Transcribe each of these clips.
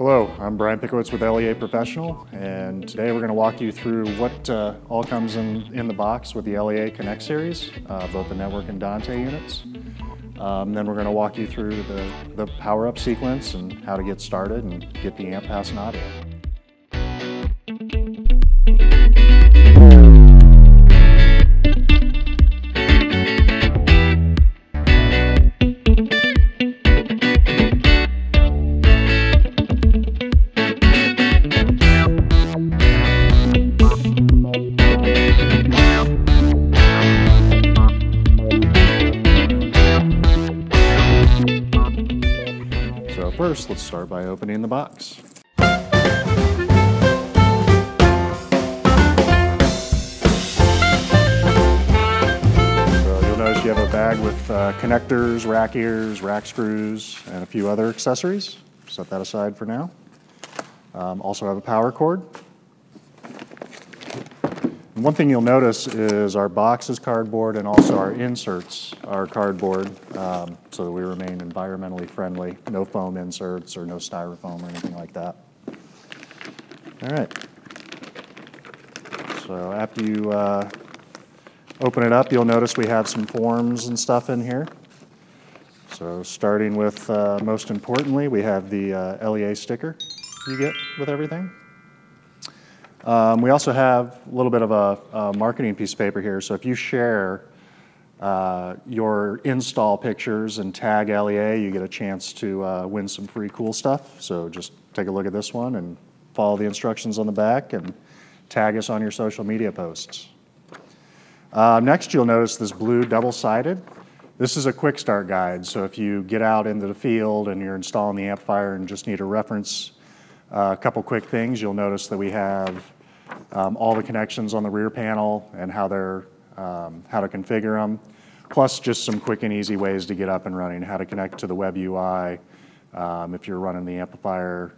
Hello, I'm Brian Pickowitz with LEA Professional, and today we're going to walk you through what all comes in the box with the LEA Connect series, both the network and Dante units. Then we're going to walk you through the power-up sequence and how to get started and get the amp passing audio. So first, let's start by opening the box. So you'll notice you have a bag with connectors, rack ears, rack screws, and a few other accessories. Set that aside for now. Also have a power cord. And one thing you'll notice is our box is cardboard and also our inserts are cardboard, so that we remain environmentally friendly. No foam inserts or no styrofoam or anything like that. All right. So after you open it up, you'll notice we have some forms and stuff in here. So starting with, most importantly, we have the LEA sticker you get with everything. We also have a little bit of a marketing piece of paper here. So if you share your install pictures and tag LEA, you get a chance to win some free cool stuff. So just take a look at this one and follow the instructions on the back and tag us on your social media posts. Next, you'll notice this blue double-sided. This is a quick start guide. So if you get out into the field and you're installing the amplifier and just need a reference, a couple quick things, you'll notice that we have all the connections on the rear panel and how to configure them, plus just some quick and easy ways to get up and running, how to connect to the web UI. If you're running the amplifier,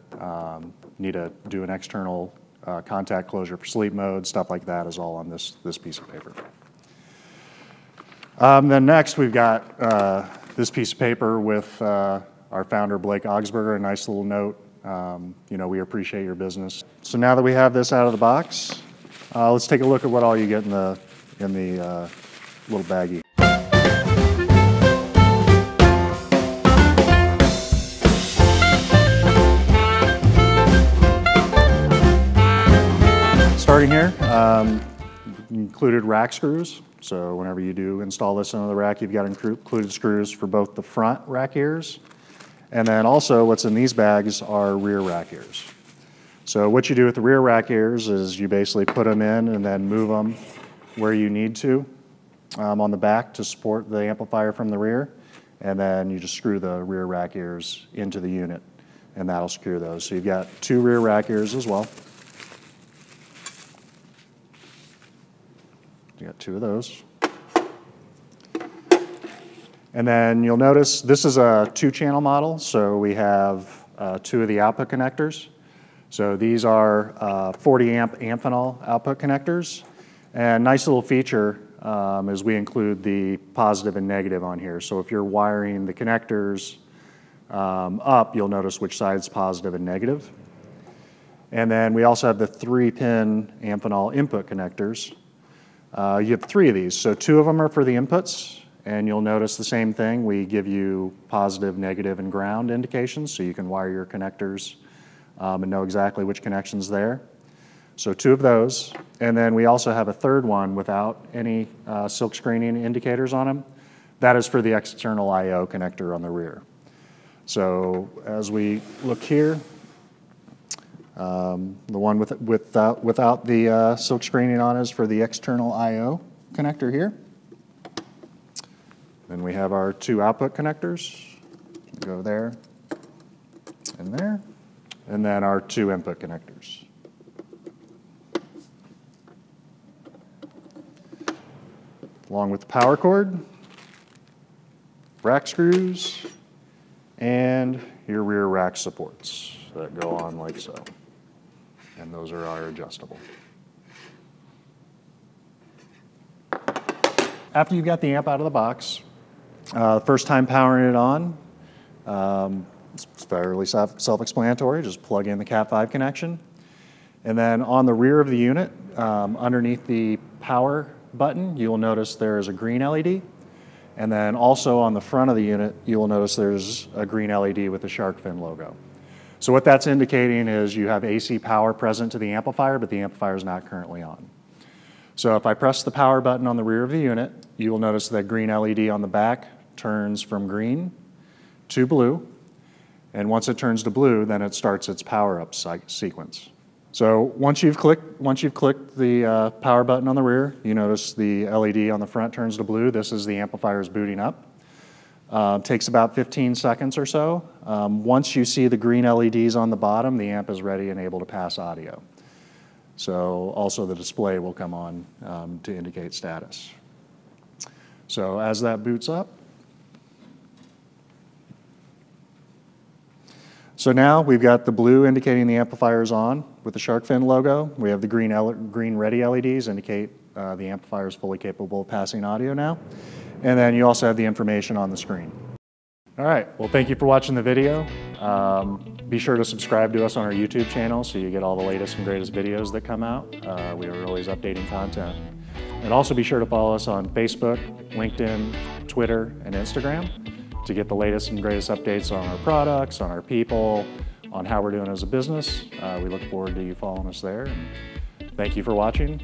need to do an external contact closure for sleep mode, stuff like that is all on this piece of paper. Then next we've got this piece of paper with our founder Blake Augsburger, a nice little note. You know, we appreciate your business. So now that we have this out of the box, let's take a look at what all you get in the little baggie. Starting here, included rack screws. So whenever you do install this into the rack, you've got included screws for both the front rack ears. And then also what's in these bags are rear rack ears. So what you do with the rear rack ears is you basically put them in and then move them where you need to on the back to support the amplifier from the rear. And then you just screw the rear rack ears into the unit and that'll secure those. So you've got two rear rack ears as well. You got two of those. And then you'll notice this is a 2-channel model, so we have 2 of the output connectors. So these are 40 amp Amphenol output connectors. And nice little feature is we include the positive and negative on here. So if you're wiring the connectors up, you'll notice which side's positive and negative. And then we also have the 3-pin Amphenol input connectors. You have 3 of these, so 2 of them are for the inputs. And you'll notice the same thing. We give you positive, negative, and ground indications so you can wire your connectors and know exactly which connection's there. So 2 of those. And then we also have a 3rd one without any silk screening indicators on them. That is for the external I/O connector on the rear. So as we look here, the one without the silk screening on is for the external I/O connector here. Then we have our 2 output connectors, go there and there, and then our 2 input connectors. Along with the power cord, rack screws, and your rear rack supports that go on like so. And those are our adjustable. After you've got the amp out of the box, first time powering it on, It's fairly self-explanatory. Just plug in the Cat5 connection. And then on the rear of the unit, underneath the power button, you will notice there is a green LED. And then also on the front of the unit, you will notice there's a green LED with the shark fin logo. So what that's indicating is you have AC power present to the amplifier, but the amplifier is not currently on. So if I press the power button on the rear of the unit, you will notice that green LED on the back turns from green to blue. And once it turns to blue, then it starts its power-up sequence. So once you've clicked the power button on the rear, you notice the LED on the front turns to blue. This is the amplifier's booting up. Takes about 15 seconds or so. Once you see the green LEDs on the bottom, the amp is ready and able to pass audio. So also the display will come on to indicate status. So as that boots up, so now we've got the blue indicating the amplifier is on with the shark fin logo. We have the green ready LEDs indicate the amplifier is fully capable of passing audio now. And then you also have the information on the screen. All right, well, thank you for watching the video. Be sure to subscribe to us on our YouTube channel so you get all the latest and greatest videos that come out. We are always updating content. And also be sure to follow us on Facebook, LinkedIn, Twitter, and Instagram to get the latest and greatest updates on our products, on our people, on how we're doing as a business. We look forward to you following us there. And thank you for watching.